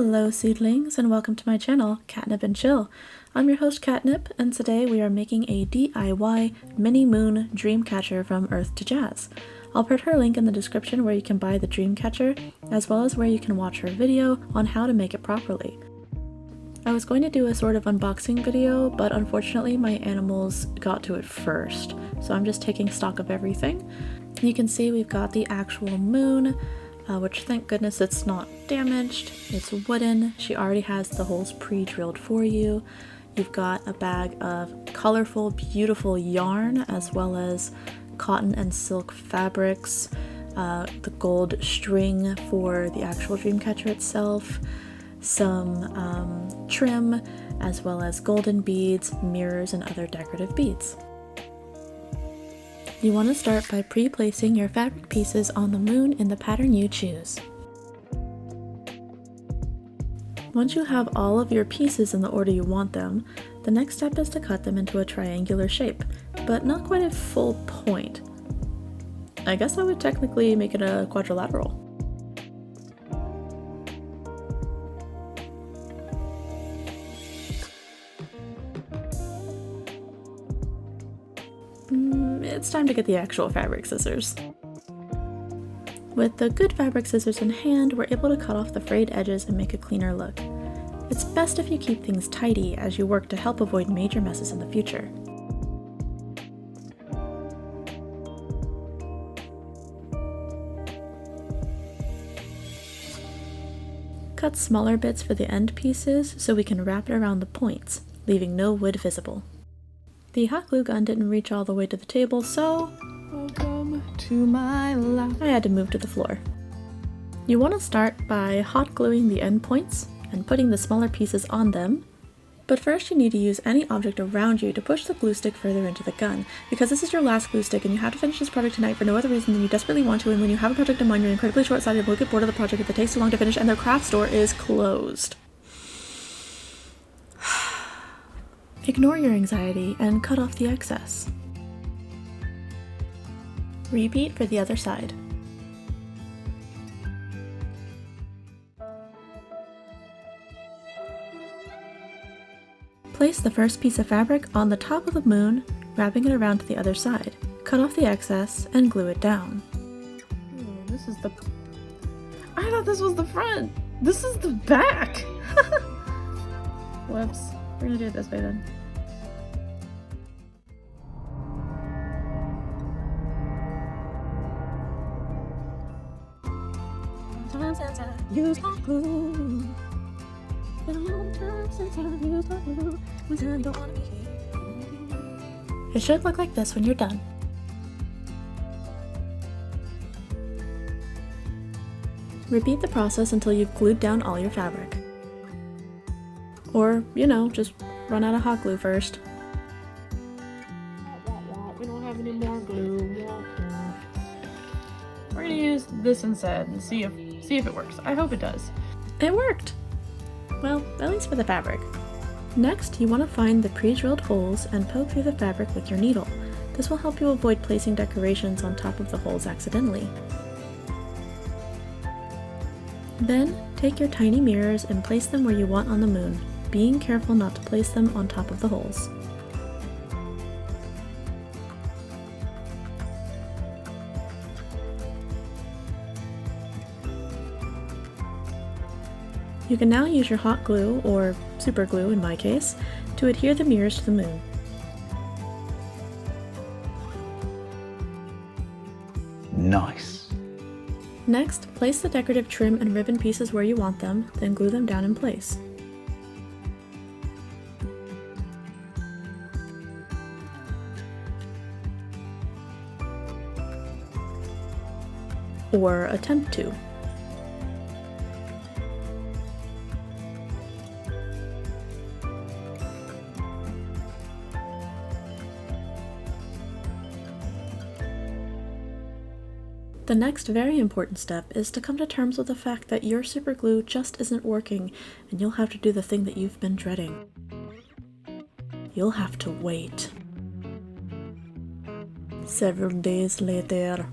Hello seedlings and welcome to my channel, Katnip and Chill. I'm your host Katnip and today we are making a DIY mini moon Dreamcatcher from Earth to Jazz. I'll put her link in the description where you can buy the Dreamcatcher as well as where you can watch her video on how to make it properly. I was going to do a sort of unboxing video, but unfortunately my animals got to it first, so I'm just taking stock of everything. You can see we've got the actual moon, which thank goodness it's not damaged. It's wooden. She already has the holes pre-drilled for you. You've got a bag of colorful, beautiful yarn as well as cotton and silk fabrics, the gold string for the actual Dreamcatcher itself, some trim, as well as golden beads, mirrors, and other decorative beads. You want to start by pre-placing your fabric pieces on the moon in the pattern you choose. Once you have all of your pieces in the order you want them, the next step is to cut them into a triangular shape, but not quite a full point. I guess I would technically make it a quadrilateral. It's time to get the actual fabric scissors. With the good fabric scissors in hand, we're able to cut off the frayed edges and make a cleaner look. It's best if you keep things tidy as you work to help avoid major messes in the future. Cut smaller bits for the end pieces so we can wrap it around the points, leaving no wood visible. The hot glue gun didn't reach all the way to the table, so welcome to my life. I had to move to the floor. You want to start by hot gluing the end points and putting the smaller pieces on them, but first you need to use any object around you to push the glue stick further into the gun, because this is your last glue stick and you have to finish this project tonight for no other reason than you desperately want to, and when you have a project in mind you're incredibly short-sighted and will get bored of the project if it takes too long to finish and their craft store is closed. Ignore your anxiety and cut off the excess. Repeat for the other side. Place the first piece of fabric on the top of the moon, wrapping it around to the other side. Cut off the excess and glue it down. This is the... I thought this was the front! This is the back! Whoops. We're gonna do it this way then. Use hot glue. It should look like this when you're done. Repeat the process until you've glued down all your fabric. Or, you know, just run out of hot glue first. We don't have any more glue. We're gonna use this instead and see if it works. I hope it does. It worked! Well, at least for the fabric. Next, you want to find the pre-drilled holes and poke through the fabric with your needle. This will help you avoid placing decorations on top of the holes accidentally. Then, take your tiny mirrors and place them where you want on the moon, being careful not to place them on top of the holes. You can now use your hot glue, or super glue in my case, to adhere the mirrors to the moon. Nice! Next, place the decorative trim and ribbon pieces where you want them, then glue them down in place. Or attempt to. The next very important step is to come to terms with the fact that your super glue just isn't working and you'll have to do the thing that you've been dreading. You'll have to wait. Several days later.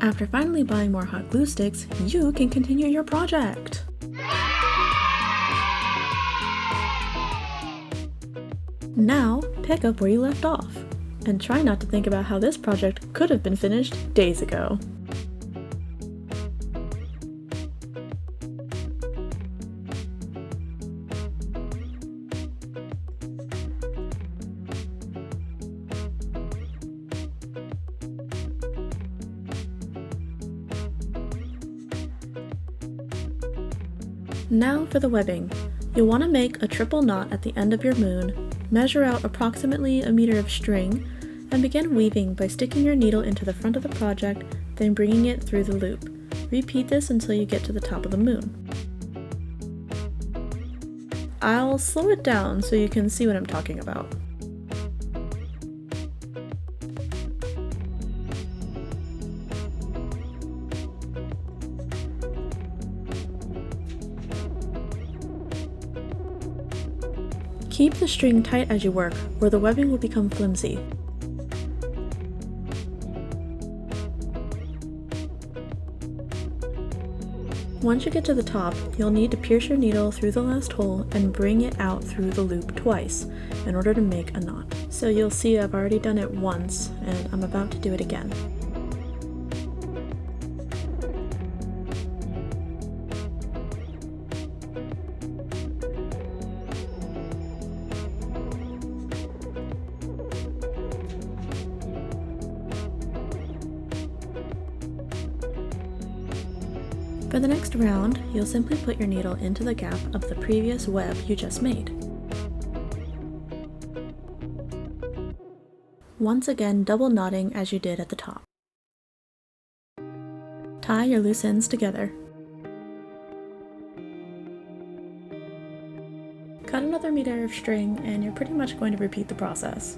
After finally buying more hot glue sticks, you can continue your project! Now, pick up where you left off, and try not to think about how this project could have been finished days ago. Now for the webbing. You'll want to make a triple knot at the end of your moon, measure out approximately a meter of string, and begin weaving by sticking your needle into the front of the project, then bringing it through the loop. Repeat this until you get to the top of the moon. I'll slow it down so you can see what I'm talking about. Keep the string tight as you work, or the webbing will become flimsy. Once you get to the top, you'll need to pierce your needle through the last hole and bring it out through the loop twice in order to make a knot. So you'll see I've already done it once, and I'm about to do it again. For the next round, you'll simply put your needle into the gap of the previous web you just made. Once again, double knotting as you did at the top. Tie your loose ends together. Cut another meter of string and you're pretty much going to repeat the process.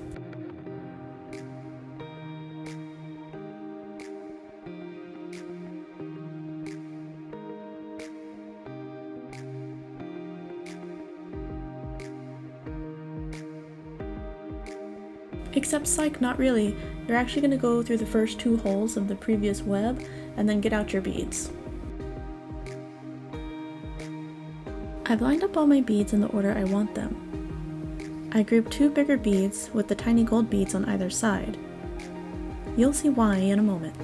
Except psych, not really. You're actually going to go through the first two holes of the previous web and then get out your beads. I've lined up all my beads in the order I want them. I grouped two bigger beads with the tiny gold beads on either side. You'll see why in a moment.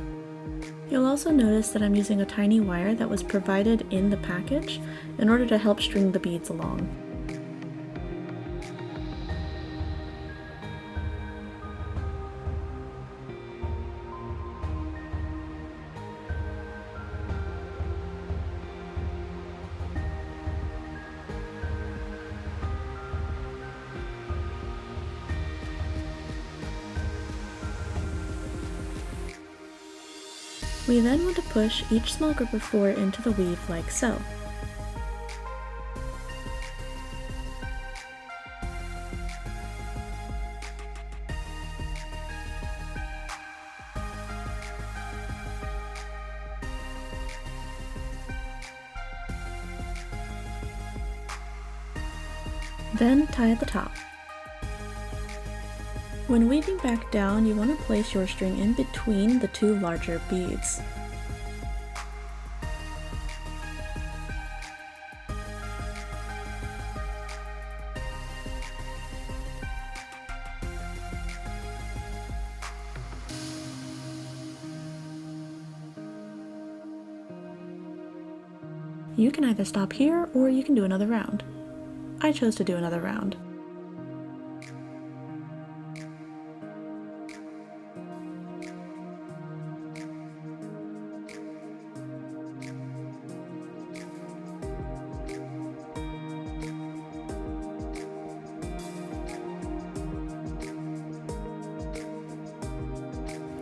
You'll also notice that I'm using a tiny wire that was provided in the package in order to help string the beads along. We then want to push each small group of 4 into the weave like so. Then tie at the top. When weaving back down, you want to place your string in between the two larger beads. You can either stop here or you can do another round. I chose to do another round.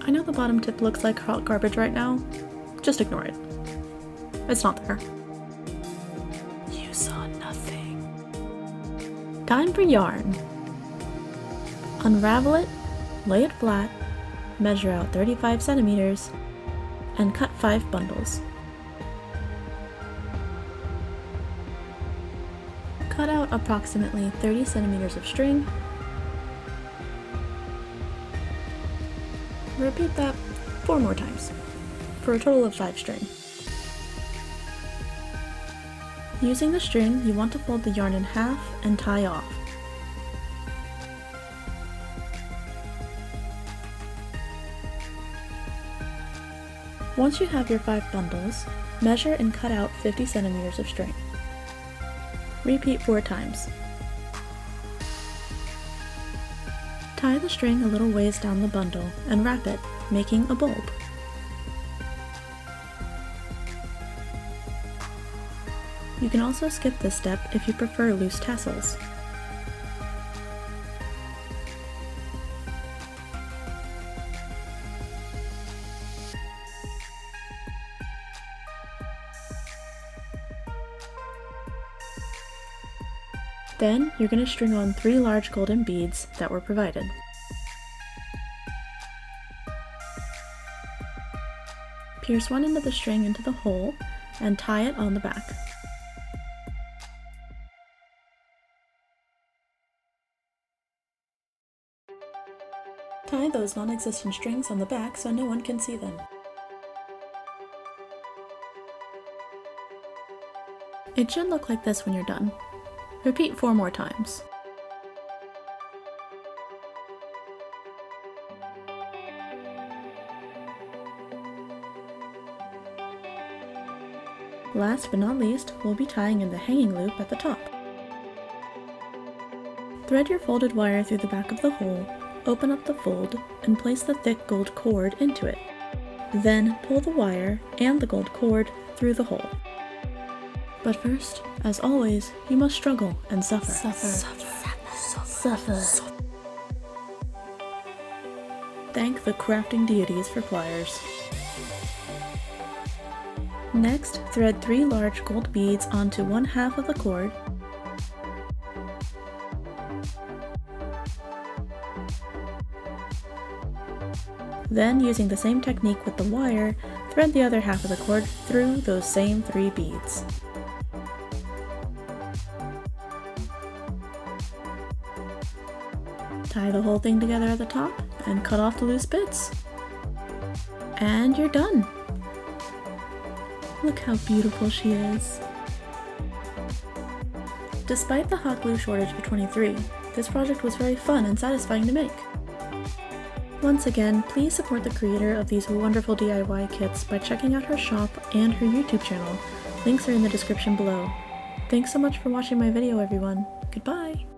I know the bottom tip looks like hot garbage right now. Just ignore it. It's not there. You saw nothing. Time for yarn. Unravel it, lay it flat, measure out 35 centimeters, and cut 5 bundles. Cut out approximately 30 centimeters of string. Repeat that 4 more times, for a total of 5 string. Using the string, you want to fold the yarn in half and tie off. Once you have your 5 bundles, measure and cut out 50 centimeters of string. Repeat 4 times. Tie the string a little ways down the bundle and wrap it, making a bulb. You can also skip this step if you prefer loose tassels. Then you're going to string on 3 large golden beads that were provided. Pierce one end of the string into the hole and tie it on the back. Tie those non-existent strings on the back so no one can see them. It should look like this when you're done. Repeat 4 more times. Last but not least, we'll be tying in the hanging loop at the top. Thread your folded wire through the back of the hole, open up the fold, and place the thick gold cord into it. Then pull the wire and the gold cord through the hole. But first, as always, you must struggle and suffer. Suffer. Thank the crafting deities for pliers. Next, thread 3 large gold beads onto 1/2 of the cord. Then, using the same technique with the wire, thread the other half of the cord through those same 3 beads. Tie the whole thing together at the top and cut off the loose bits. And you're done! Look how beautiful she is. Despite the hot glue shortage for 23, this project was very fun and satisfying to make. Once again, please support the creator of these wonderful DIY kits by checking out her shop and her YouTube channel. Links are in the description below. Thanks so much for watching my video, everyone. Goodbye!